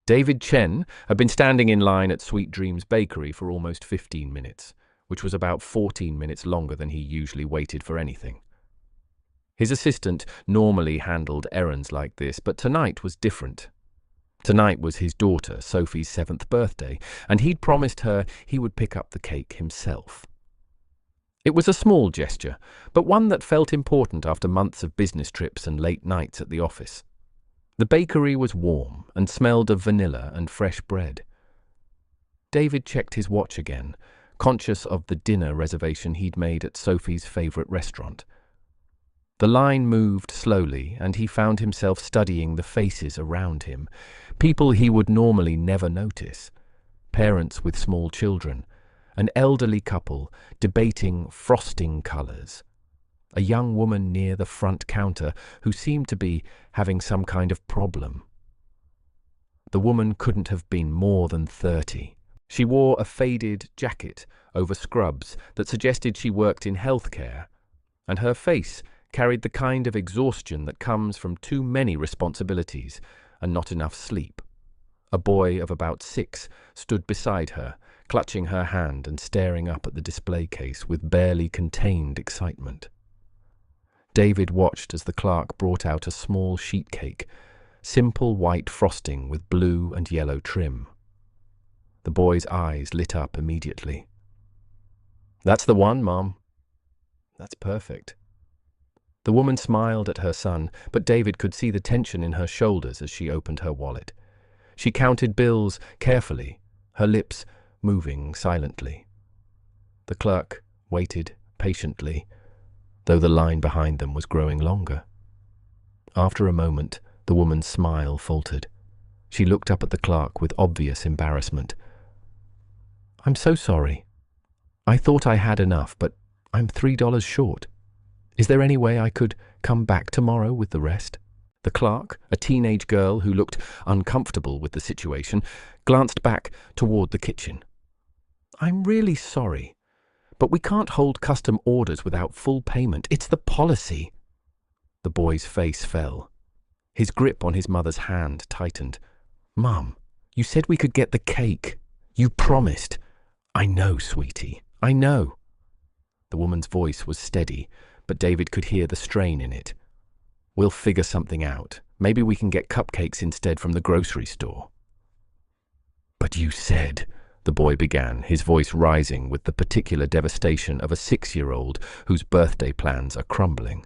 David Chen had been standing in line at Sweet Dreams Bakery for almost 15 minutes, which was about 14 minutes longer than he usually waited for anything. His assistant normally handled errands like this, but tonight was different. Tonight was his daughter, Sophie's 7th birthday, and he'd promised her he would pick up the cake himself. It was a small gesture, but one that felt important after months of business trips and late nights at the office. The bakery was warm and smelled of vanilla and fresh bread. David checked his watch again, conscious of the dinner reservation he'd made at Sophie's favourite restaurant. The line moved slowly, and he found himself studying the faces around him, people he would normally never notice, parents with small children, an elderly couple debating frosting colours, a young woman near the front counter who seemed to be having some kind of problem. The woman couldn't have been more than 30. She wore a faded jacket over scrubs that suggested she worked in healthcare, and her face carried the kind of exhaustion that comes from too many responsibilities and not enough sleep. A boy of about 6 stood beside her, clutching her hand and staring up at the display case with barely contained excitement. David watched as the clerk brought out a small sheet cake, simple white frosting with blue and yellow trim. The boy's eyes lit up immediately. "That's the one, Mom." "That's perfect." The woman smiled at her son, but David could see the tension in her shoulders as she opened her wallet. She counted bills carefully, her lips moving silently. The clerk waited patiently, though the line behind them was growing longer. After a moment, the woman's smile faltered. She looked up at the clerk with obvious embarrassment. "I'm so sorry. I thought I had enough, but I'm $3 short. Is there any way I could come back tomorrow with the rest?" The clerk, a teenage girl who looked uncomfortable with the situation, glanced back toward the kitchen. "I'm really sorry, but we can't hold custom orders without full payment. It's the policy." The boy's face fell. His grip on his mother's hand tightened. "Mom, you said we could get the cake. You promised." "I know, sweetie. I know." The woman's voice was steady, but David could hear the strain in it. "We'll figure something out. Maybe we can get cupcakes instead from the grocery store." "But you said," the boy began, his voice rising with the particular devastation of a 6-year-old whose birthday plans are crumbling.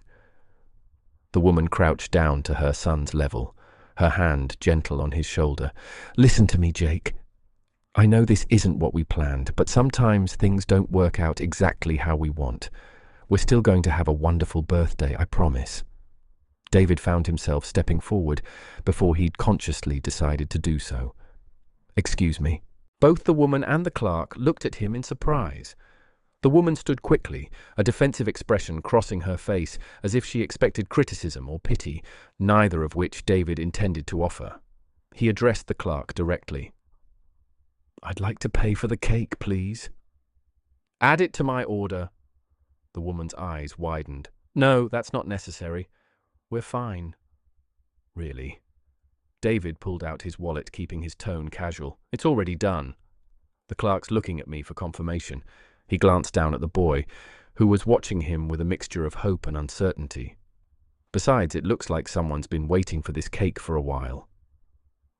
The woman crouched down to her son's level, her hand gentle on his shoulder. "Listen to me, Jake. I know this isn't what we planned, but sometimes things don't work out exactly how we want. We're still going to have a wonderful birthday, I promise." David found himself stepping forward before he'd consciously decided to do so. "Excuse me." Both the woman and the clerk looked at him in surprise. The woman stood quickly, a defensive expression crossing her face as if she expected criticism or pity, neither of which David intended to offer. He addressed the clerk directly. "I'd like to pay for the cake, please." "Add it to my order." The woman's eyes widened. "No, that's not necessary. We're fine." "Really?" David pulled out his wallet, keeping his tone casual. "It's already done." The clerk's looking at me for confirmation. He glanced down at the boy, who was watching him with a mixture of hope and uncertainty. Besides, it looks like someone's been waiting for this cake for a while.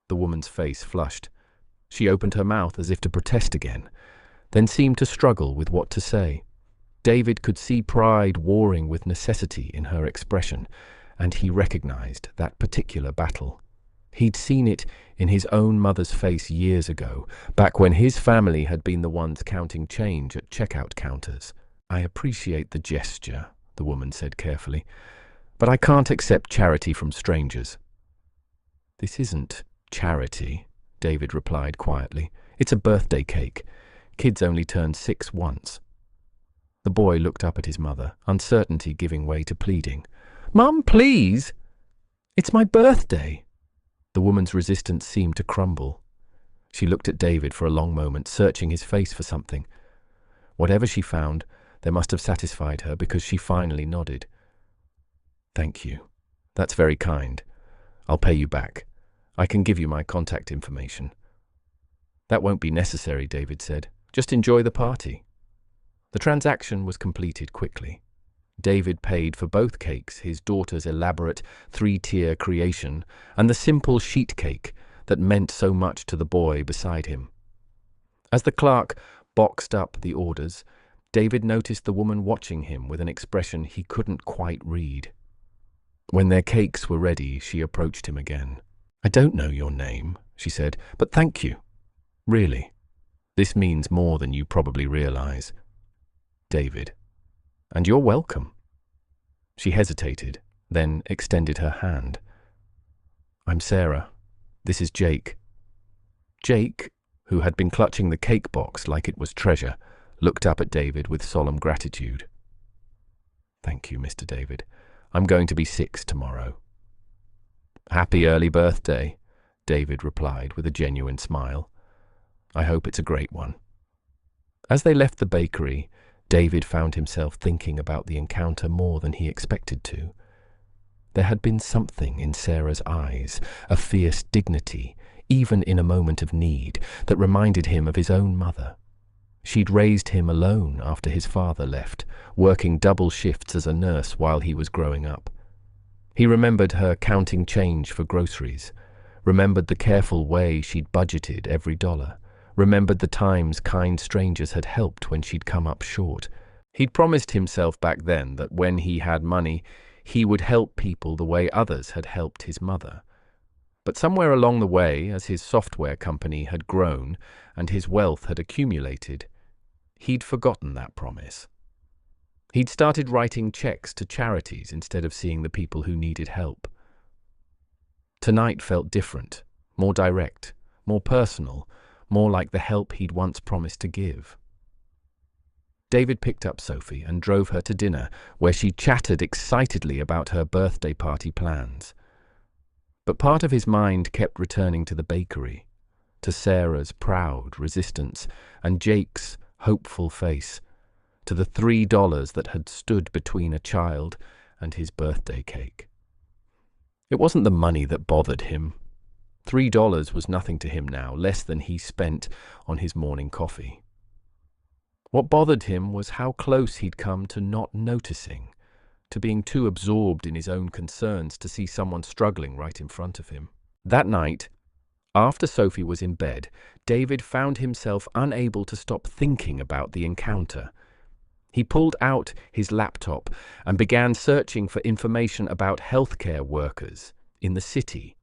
The woman's face flushed. She opened her mouth as if to protest again, then seemed to struggle with what to say. David could see pride warring with necessity in her expression, and he recognized that particular battle. He'd seen it in his own mother's face years ago, back when his family had been the ones counting change at checkout counters. "I appreciate the gesture," the woman said carefully, "but I can't accept charity from strangers." "This isn't charity," David replied quietly. "It's a birthday cake. Kids only turn 6 once." The boy looked up at his mother, uncertainty giving way to pleading. "Mum, please! It's my birthday!" The woman's resistance seemed to crumble. She looked at David for a long moment, searching his face for something. Whatever she found, there must have satisfied her, because she finally nodded. "Thank you. That's very kind. I'll pay you back. I can give you my contact information. That won't be necessary, David said. Just enjoy the party. The transaction was completed quickly. David paid for both cakes, his daughter's elaborate three-tier creation and the simple sheet cake that meant so much to the boy beside him. As the clerk boxed up the orders, David noticed the woman watching him with an expression he couldn't quite read. When their cakes were ready, she approached him again. "I don't know your name," she said, "but thank you. Really. This means more than you probably realize." David: "And you're welcome." She hesitated, then extended her hand. "I'm Sarah. This is Jake." Jake, who had been clutching the cake box like it was treasure, looked up at David with solemn gratitude. "Thank you, Mr. David. I'm going to be 6 tomorrow." "Happy early birthday," David replied with a genuine smile. "I hope it's a great one." As they left the bakery, David found himself thinking about the encounter more than he expected to. There had been something in Sarah's eyes, a fierce dignity, even in a moment of need, that reminded him of his own mother. She'd raised him alone after his father left, working double shifts as a nurse while he was growing up. He remembered her counting change for groceries, remembered the careful way she'd budgeted every dollar, remembered the times kind strangers had helped when she'd come up short. He'd promised himself back then that when he had money, he would help people the way others had helped his mother. But somewhere along the way, as his software company had grown and his wealth had accumulated, he'd forgotten that promise. He'd started writing checks to charities instead of seeing the people who needed help. Tonight felt different, more direct, more personal, more like the help he'd once promised to give. David picked up Sophie and drove her to dinner, where she chattered excitedly about her birthday party plans. But part of his mind kept returning to the bakery, to Sarah's proud resistance and Jake's hopeful face, to the $3 that had stood between a child and his birthday cake. It wasn't the money that bothered him. $3 was nothing to him now, less than he spent on his morning coffee. What bothered him was how close he'd come to not noticing, to being too absorbed in his own concerns to see someone struggling right in front of him. That night, after Sophie was in bed, David found himself unable to stop thinking about the encounter. He pulled out his laptop and began searching for information about healthcare workers in the city,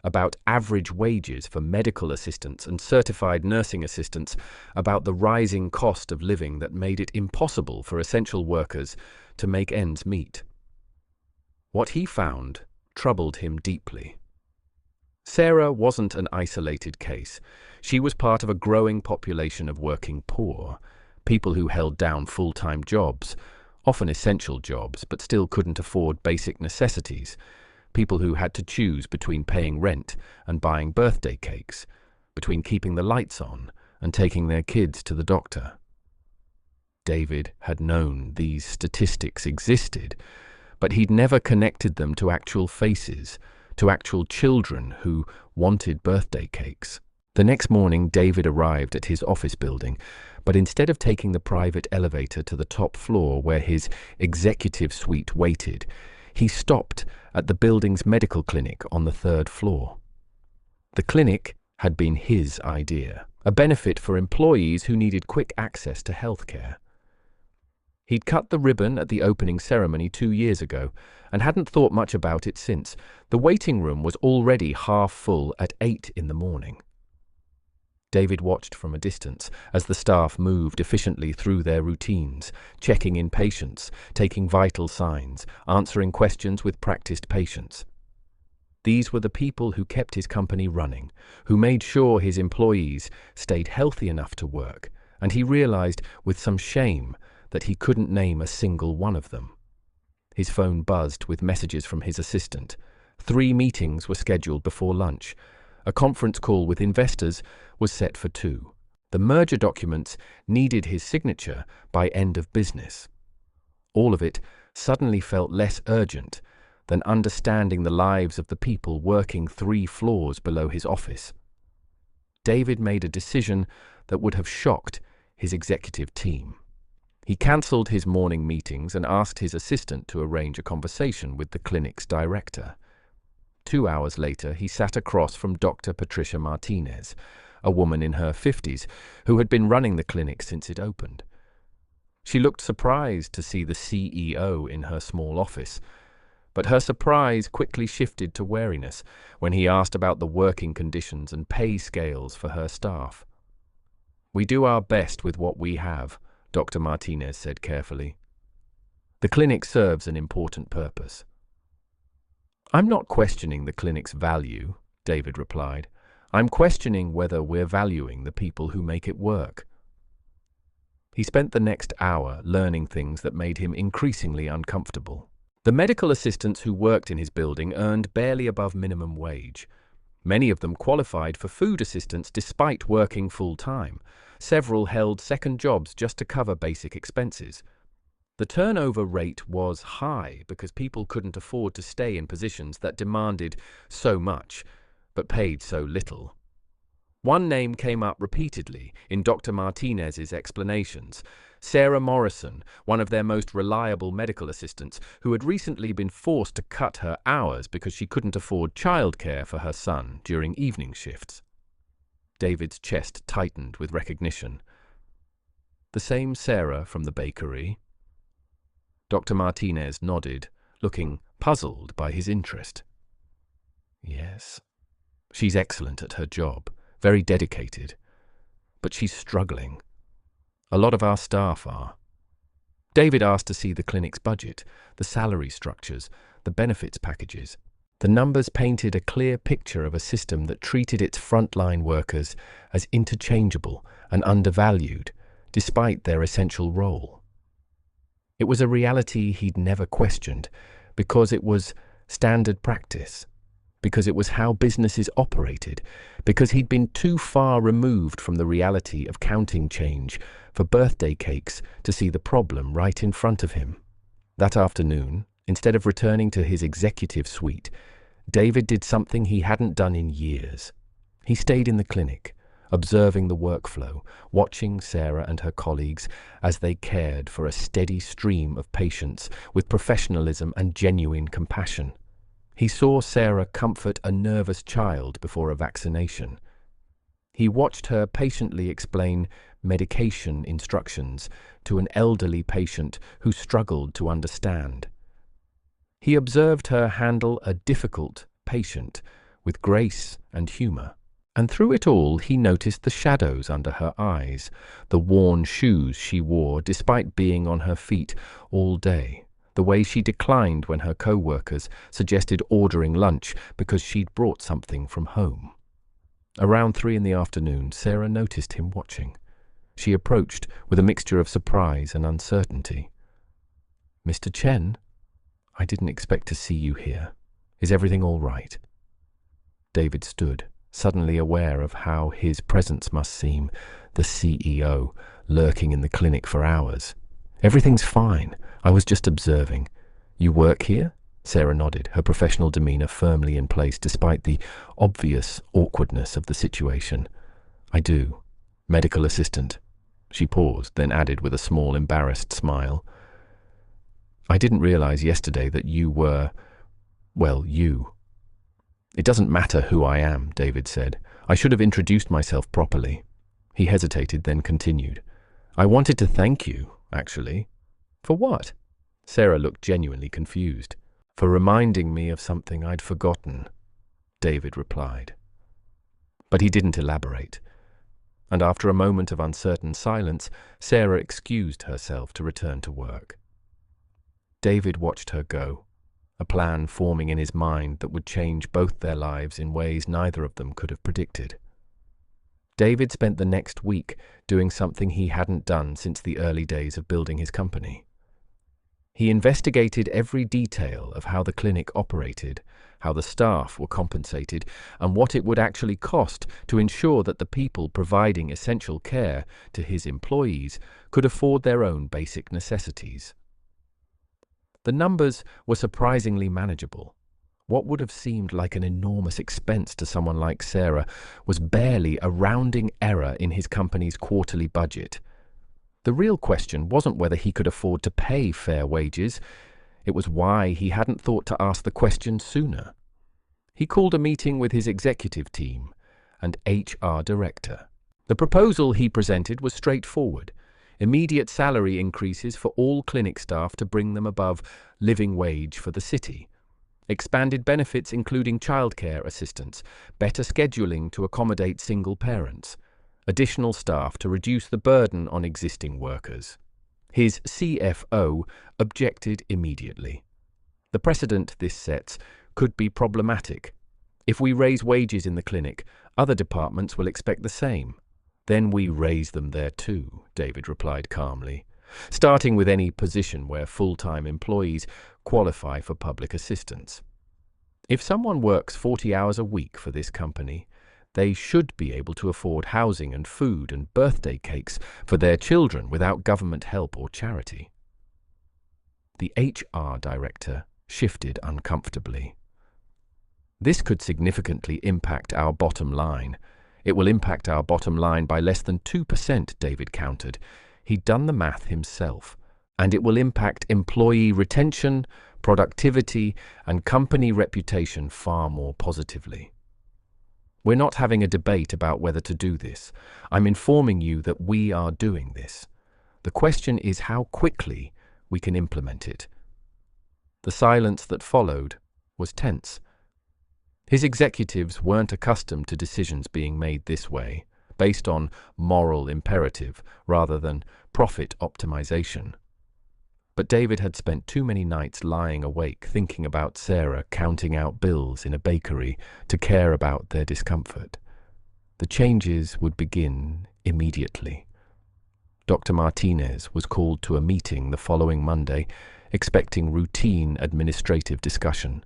about average wages for medical assistants and certified nursing assistants, about the rising cost of living that made it impossible for essential workers to make ends meet. What he found troubled him deeply. Sarah wasn't an isolated case. She was part of a growing population of working poor, people who held down full-time jobs, often essential jobs, but still couldn't afford basic necessities, people who had to choose between paying rent and buying birthday cakes, between keeping the lights on and taking their kids to the doctor. David had known these statistics existed, but he'd never connected them to actual faces, to actual children who wanted birthday cakes. The next morning, David arrived at his office building, but instead of taking the private elevator to the top floor where his executive suite waited, he stopped at the building's medical clinic on the 3rd floor. The clinic had been his idea, a benefit for employees who needed quick access to healthcare. He'd cut the ribbon at the opening ceremony 2 years ago and hadn't thought much about it since. The waiting room was already half full at 8 in the morning. David watched from a distance as the staff moved efficiently through their routines, checking in patients, taking vital signs, answering questions with practiced patience. These were the people who kept his company running, who made sure his employees stayed healthy enough to work, and he realized with some shame that he couldn't name a single one of them. His phone buzzed with messages from his assistant. 3 meetings were scheduled before lunch. A conference call with investors was set for 2. The merger documents needed his signature by end of business. All of it suddenly felt less urgent than understanding the lives of the people working 3 floors below his office. David made a decision that would have shocked his executive team. He cancelled his morning meetings and asked his assistant to arrange a conversation with the clinic's director. 2 hours later, he sat across from Dr. Patricia Martinez, a woman in her 50s who had been running the clinic since it opened. She looked surprised to see the CEO in her small office, but her surprise quickly shifted to wariness when he asked about the working conditions and pay scales for her staff. "We do our best with what we have," Dr. Martinez said carefully. "The clinic serves an important purpose." "I'm not questioning the clinic's value," David replied. "I'm questioning whether we're valuing the people who make it work." He spent the next hour learning things that made him increasingly uncomfortable. The medical assistants who worked in his building earned barely above minimum wage. Many of them qualified for food assistance despite working full-time. Several held second jobs just to cover basic expenses. The turnover rate was high because people couldn't afford to stay in positions that demanded so much, but paid so little. One name came up repeatedly in Dr. Martinez's explanations: Sarah Morrison, one of their most reliable medical assistants, who had recently been forced to cut her hours because she couldn't afford childcare for her son during evening shifts. David's chest tightened with recognition. "The same Sarah from the bakery?" Dr. Martinez nodded, looking puzzled by his interest. "Yes. She's excellent at her job, very dedicated, but she's struggling. A lot of our staff are." David asked to see the clinic's budget, the salary structures, the benefits packages. The numbers painted a clear picture of a system that treated its frontline workers as interchangeable and undervalued, despite their essential role. It was a reality he'd never questioned, because it was standard practice, because it was how businesses operated, because he'd been too far removed from the reality of counting change for birthday cakes to see the problem right in front of him. That afternoon, instead of returning to his executive suite, David did something he hadn't done in years. He stayed in the clinic, observing the workflow, watching Sarah and her colleagues as they cared for a steady stream of patients with professionalism and genuine compassion. He saw Sarah comfort a nervous child before a vaccination. He watched her patiently explain medication instructions to an elderly patient who struggled to understand. He observed her handle a difficult patient with grace and humor. And through it all, he noticed the shadows under her eyes, the worn shoes she wore despite being on her feet all day, the way she declined when her co-workers suggested ordering lunch because she'd brought something from home. Around 3 p.m, Sarah noticed him watching. She approached with a mixture of surprise and uncertainty. "Mr. Chen, I didn't expect to see you here. Is everything all right?" David stood, suddenly aware of how his presence must seem, the CEO, lurking in the clinic for hours. "Everything's fine. I was just observing." "You work here?" Sarah nodded, her professional demeanor firmly in place despite the obvious awkwardness of the situation. "I do. Medical assistant." She paused, then added with a small, embarrassed smile, "I didn't realize yesterday that you were, well, you." "It doesn't matter who I am," David said. "I should have introduced myself properly." He hesitated, then continued. "I wanted to thank you, actually." "For what?" Sarah looked genuinely confused. "For reminding me of something I'd forgotten," David replied. But he didn't elaborate. And after a moment of uncertain silence, Sarah excused herself to return to work. David watched her go, a plan forming in his mind that would change both their lives in ways neither of them could have predicted. David spent the next week doing something he hadn't done since the early days of building his company. He investigated every detail of how the clinic operated, how the staff were compensated, and what it would actually cost to ensure that the people providing essential care to his employees could afford their own basic necessities. The numbers were surprisingly manageable. What would have seemed like an enormous expense to someone like Sarah was barely a rounding error in his company's quarterly budget. The real question wasn't whether he could afford to pay fair wages. It was why he hadn't thought to ask the question sooner. He called a meeting with his executive team and HR director. The proposal he presented was straightforward: immediate salary increases for all clinic staff to bring them above living wage for the city. Expanded benefits including childcare assistance, better scheduling to accommodate single parents, additional staff to reduce the burden on existing workers. His CFO objected immediately. The precedent this sets could be problematic. If we raise wages in the clinic, other departments will expect the same. Then we raise them there too, David replied calmly, starting with any position where full-time employees qualify for public assistance. If someone works 40 hours a week for this company, they should be able to afford housing and food and birthday cakes for their children without government help or charity. The HR director shifted uncomfortably. This could significantly impact our bottom line. It will impact our bottom line by less than 2%, David countered. He'd done the math himself. And it will impact employee retention, productivity, and company reputation far more positively. We're not having a debate about whether to do this. I'm informing you that we are doing this. The question is how quickly we can implement it. The silence that followed was tense. His executives weren't accustomed to decisions being made this way, based on moral imperative rather than profit optimization. But David had spent too many nights lying awake thinking about Sarah counting out bills in a bakery to care about their discomfort. The changes would begin immediately. Dr. Martinez was called to a meeting the following Monday, expecting routine administrative discussion.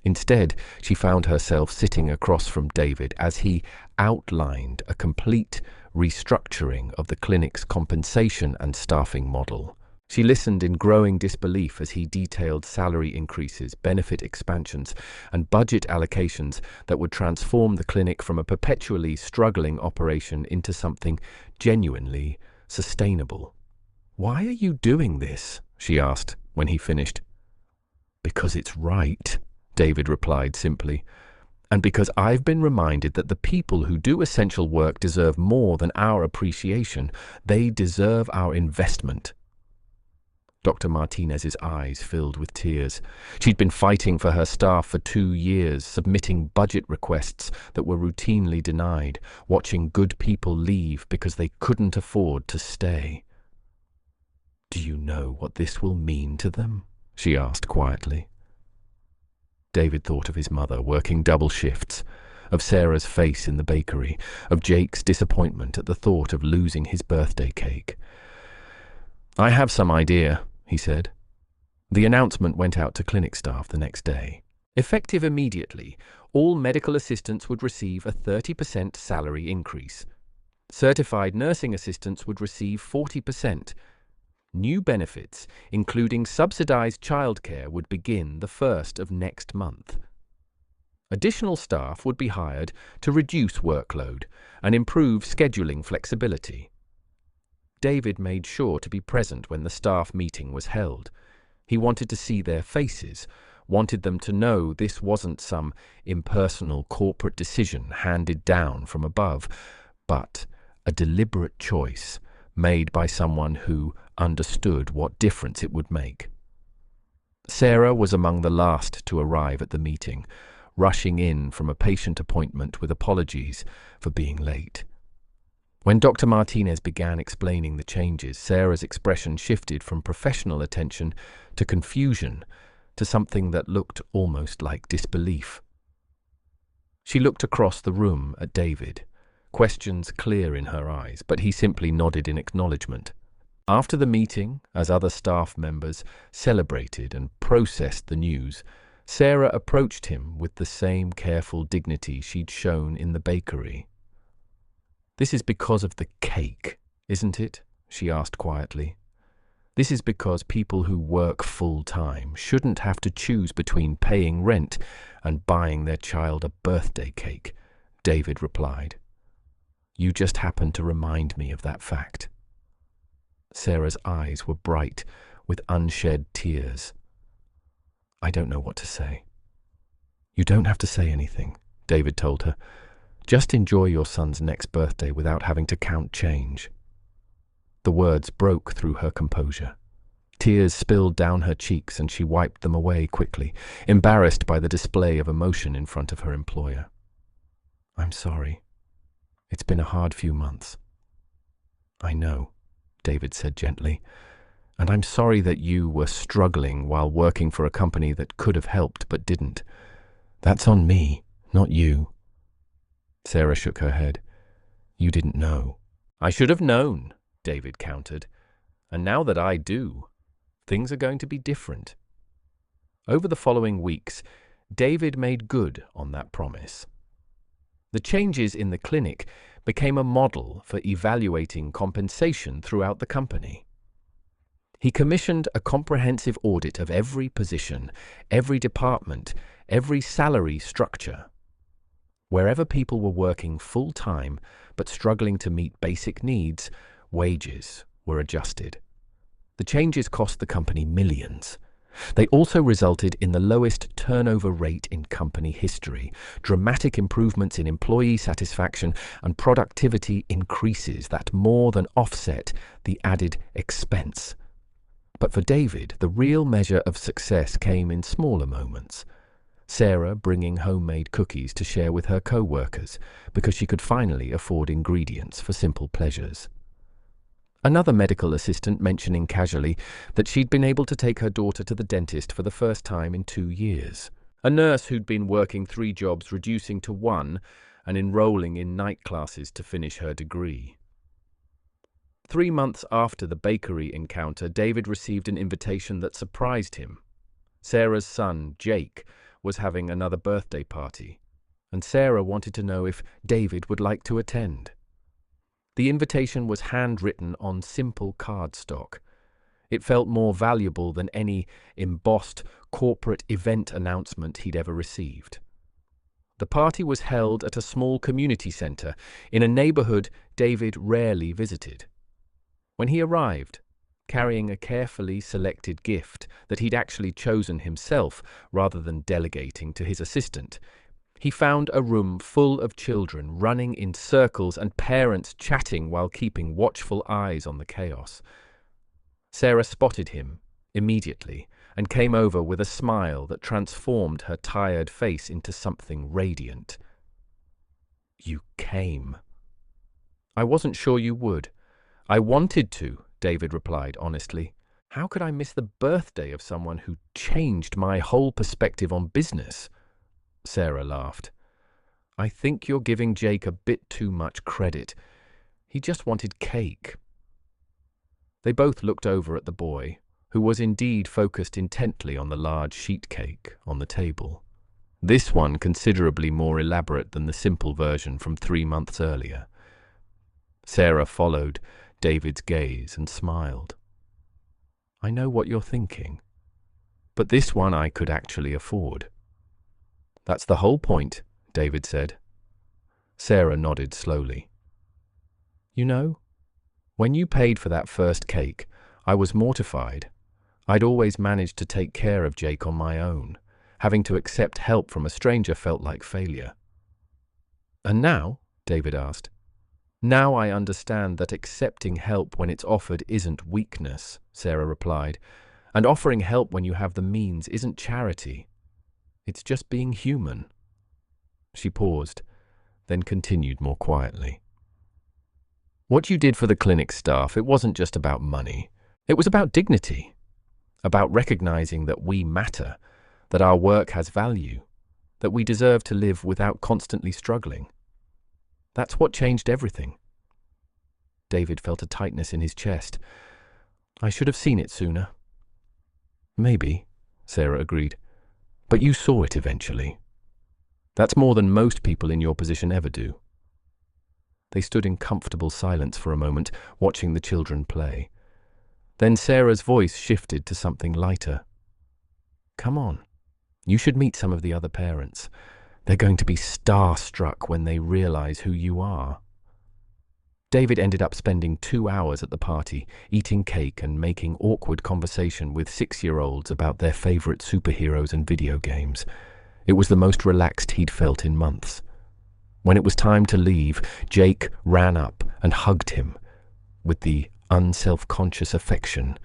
Instead, she found herself sitting across from David as he outlined a complete restructuring of the clinic's compensation and staffing model. She listened in growing disbelief as he detailed salary increases, benefit expansions, and budget allocations that would transform the clinic from a perpetually struggling operation into something genuinely sustainable. "Why are you doing this?" she asked when he finished. "Because it's right," David replied simply, "and because I've been reminded that the people who do essential work deserve more than our appreciation. They deserve our investment." Dr. Martinez's eyes filled with tears. She'd been fighting for her staff for 2 years, submitting budget requests that were routinely denied, watching good people leave because they couldn't afford to stay. "Do you know what this will mean to them?" she asked quietly. David thought of his mother working double shifts, of Sarah's face in the bakery, of Jake's disappointment at the thought of losing his birthday cake. "I have some idea," he said. The announcement went out to clinic staff the next day. Effective immediately, all medical assistants would receive a 30% salary increase. Certified nursing assistants would receive 40%. New benefits, including subsidized childcare, would begin the 1st of next month. Additional staff would be hired to reduce workload and improve scheduling flexibility. David made sure to be present when the staff meeting was held. He wanted to see their faces, wanted them to know this wasn't some impersonal corporate decision handed down from above, but a deliberate choice made by someone who understood what difference it would make. Sarah was among the last to arrive at the meeting, rushing in from a patient appointment with apologies for being late. When Dr. Martinez began explaining the changes, Sarah's expression shifted from professional attention to confusion, to something that looked almost like disbelief. She looked across the room at David, questions clear in her eyes, but he simply nodded in acknowledgement. After the meeting, as other staff members celebrated and processed the news, Sarah approached him with the same careful dignity she'd shown in the bakery. "This is because of the cake, isn't it?" she asked quietly. This is because people who work full-time shouldn't have to choose between paying rent and buying their child a birthday cake, David replied. You just happened to remind me of that fact. Sarah's eyes were bright with unshed tears. I don't know what to say. You don't have to say anything, David told her. Just enjoy your son's next birthday without having to count change. The words broke through her composure. Tears spilled down her cheeks and she wiped them away quickly, embarrassed by the display of emotion in front of her employer. I'm sorry. It's been a hard few months. I know, David said gently, and I'm sorry that you were struggling while working for a company that could have helped but didn't. That's on me, not you. Sarah shook her head. You didn't know. I should have known, David countered. And now that I do, things are going to be different. Over the following weeks, David made good on that promise. The changes in the clinic became a model for evaluating compensation throughout the company. He commissioned a comprehensive audit of every position, every department, every salary structure. Wherever people were working full-time but struggling to meet basic needs, wages were adjusted. The changes cost the company millions. They also resulted in the lowest turnover rate in company history, dramatic improvements in employee satisfaction, and productivity increases that more than offset the added expense. But for David, the real measure of success came in smaller moments. Sarah bringing homemade cookies to share with her co-workers because she could finally afford ingredients for simple pleasures. Another medical assistant mentioning casually that she'd been able to take her daughter to the dentist for the first time in 2 years. A nurse who'd been working 3 jobs reducing to 1 and enrolling in night classes to finish her degree. 3 months after the bakery encounter, David received an invitation that surprised him. Sarah's son, Jake, was having another birthday party, and Sarah wanted to know if David would like to attend. The invitation was handwritten on simple cardstock. It felt more valuable than any embossed corporate event announcement he'd ever received. The party was held at a small community center in a neighborhood David rarely visited. When he arrived, carrying a carefully selected gift that he'd actually chosen himself rather than delegating to his assistant, he found a room full of children running in circles and parents chatting while keeping watchful eyes on the chaos. Sarah spotted him immediately and came over with a smile that transformed her tired face into something radiant. You came. I wasn't sure you would. I wanted to, David replied honestly. How could I miss the birthday of someone who changed my whole perspective on business? Sarah laughed. I think you're giving Jake a bit too much credit. He just wanted cake. They both looked over at the boy, who was indeed focused intently on the large sheet cake on the table. This one considerably more elaborate than the simple version from 3 months earlier. Sarah followed David's gaze and smiled. I know what you're thinking, but this one I could actually afford. That's the whole point, David said. Sarah nodded slowly. You know, when you paid for that first cake, I was mortified. I'd always managed to take care of Jake on my own. Having to accept help from a stranger felt like failure. And now? David asked. Now I understand that accepting help when it's offered isn't weakness, Sarah replied, and offering help when you have the means isn't charity. It's just being human. She paused, then continued more quietly. What you did for the clinic staff, it wasn't just about money. It was about dignity, about recognizing that we matter, that our work has value, that we deserve to live without constantly struggling. That's what changed everything. David felt a tightness in his chest. I should have seen it sooner. Maybe, Sarah agreed. But you saw it eventually. That's more than most people in your position ever do. They stood in comfortable silence for a moment, watching the children play. Then Sarah's voice shifted to something lighter. Come on, you should meet some of the other parents. They're going to be starstruck when they realize who you are. David ended up spending 2 hours at the party, eating cake and making awkward conversation with 6-year-olds about their favorite superheroes and video games. It was the most relaxed he'd felt in months. When it was time to leave, Jake ran up and hugged him with the unself-conscious affection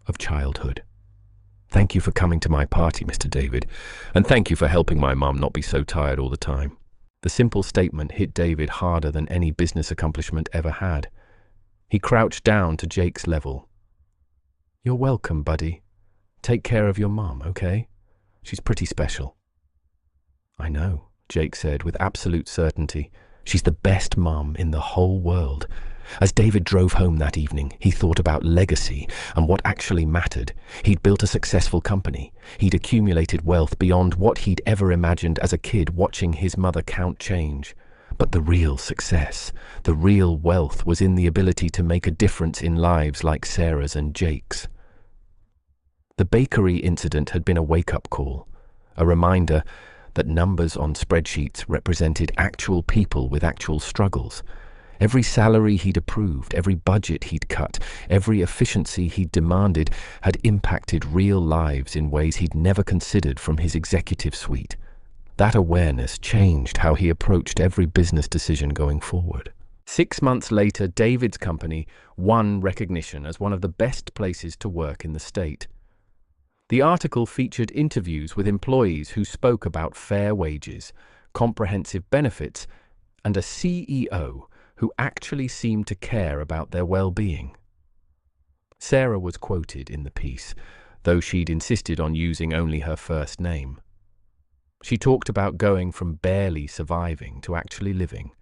of childhood. Thank you for coming to my party, Mr. David, and thank you for helping my mum not be so tired all the time. The simple statement hit David harder than any business accomplishment ever had. He crouched down to Jake's level. You're welcome, buddy. Take care of your mum, okay? She's pretty special. I know, Jake said with absolute certainty. She's the best mum in the whole world. As David drove home that evening, he thought about legacy and what actually mattered. He'd built a successful company. He'd accumulated wealth beyond what he'd ever imagined as a kid watching his mother count change. But the real success, the real wealth was in the ability to make a difference in lives like Sarah's and Jake's. The bakery incident had been a wake-up call, a reminder that numbers on spreadsheets represented actual people with actual struggles. Every salary he'd approved, every budget he'd cut, every efficiency he'd demanded had impacted real lives in ways he'd never considered from his executive suite. That awareness changed how he approached every business decision going forward. 6 months later, David's company won recognition as one of the best places to work in the state. The article featured interviews with employees who spoke about fair wages, comprehensive benefits, and a CEO who actually seemed to care about their well-being. Sarah was quoted in the piece, though she'd insisted on using only her first name. She talked about going from barely surviving to actually living,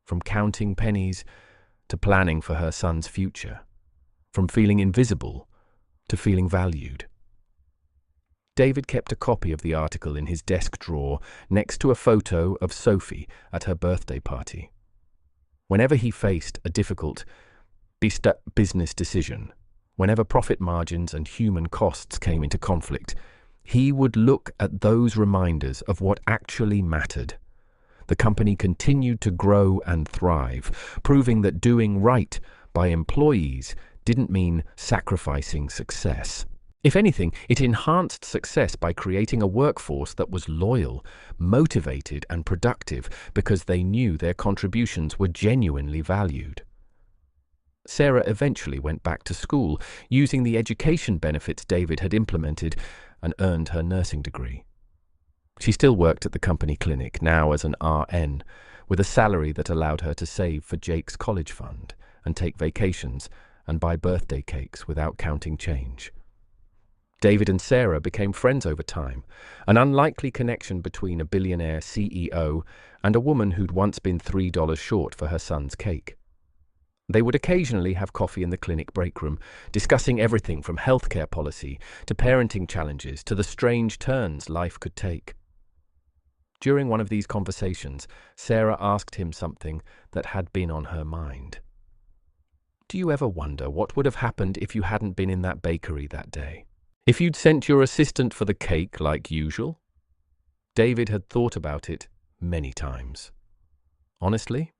from counting pennies to planning for her son's future, from feeling invisible to feeling valued. David kept a copy of the article in his desk drawer next to a photo of Sophie at her birthday party. Whenever he faced a difficult business decision, whenever profit margins and human costs came into conflict, he would look at those reminders of what actually mattered. The company continued to grow and thrive, proving that doing right by employees didn't mean sacrificing success. If anything, it enhanced success by creating a workforce that was loyal, motivated, and productive because they knew their contributions were genuinely valued. Sarah eventually went back to school, using the education benefits David had implemented, and earned her nursing degree. She still worked at the company clinic, now as an RN, with a salary that allowed her to save for Jake's college fund and take vacations and buy birthday cakes without counting change. David and Sarah became friends over time, an unlikely connection between a billionaire CEO and a woman who'd once been $3 short for her son's cake. They would occasionally have coffee in the clinic break room, discussing everything from healthcare policy to parenting challenges to the strange turns life could take. During one of these conversations, Sarah asked him something that had been on her mind. Do you ever wonder what would have happened if you hadn't been in that bakery that day? If you'd sent your assistant for the cake like usual? David had thought about it many times. Honestly,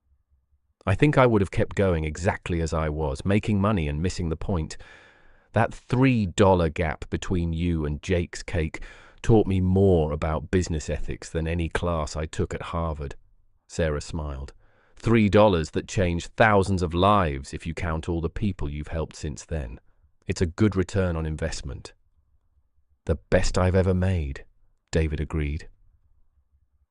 I think I would have kept going exactly as I was, making money and missing the point. That $3 gap between you and Jake's cake taught me more about business ethics than any class I took at Harvard. Sarah smiled. $3 that changed thousands of lives if you count all the people you've helped since then. It's a good return on investment. The best I've ever made, David agreed.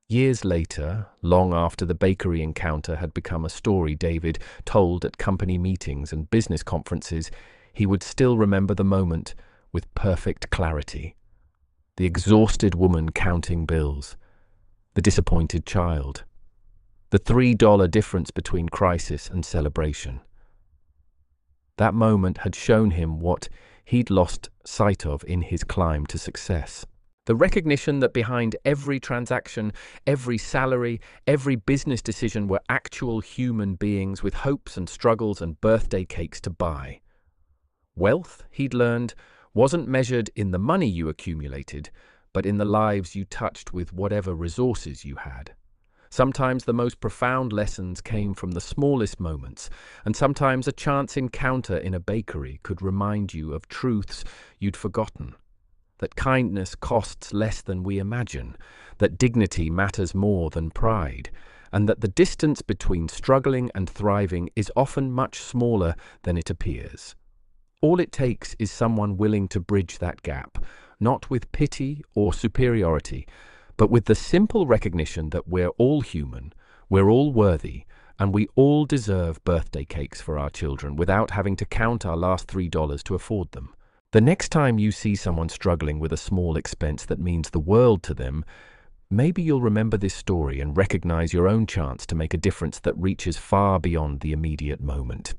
Years later, long after the bakery encounter had become a story David told at company meetings and business conferences, he would still remember the moment with perfect clarity. The exhausted woman counting bills, the disappointed child, the $3 difference between crisis and celebration. That moment had shown him what he'd lost sight of in his climb to success. The recognition that behind every transaction, every salary, every business decision were actual human beings with hopes and struggles and birthday cakes to buy. Wealth, he'd learned, wasn't measured in the money you accumulated, but in the lives you touched with whatever resources you had. Sometimes the most profound lessons came from the smallest moments, and sometimes a chance encounter in a bakery could remind you of truths you'd forgotten. That kindness costs less than we imagine, that dignity matters more than pride, and that the distance between struggling and thriving is often much smaller than it appears. All it takes is someone willing to bridge that gap, not with pity or superiority, but with the simple recognition that we're all human, we're all worthy, and we all deserve birthday cakes for our children without having to count our last $3 to afford them. The next time you see someone struggling with a small expense that means the world to them, maybe you'll remember this story and recognize your own chance to make a difference that reaches far beyond the immediate moment.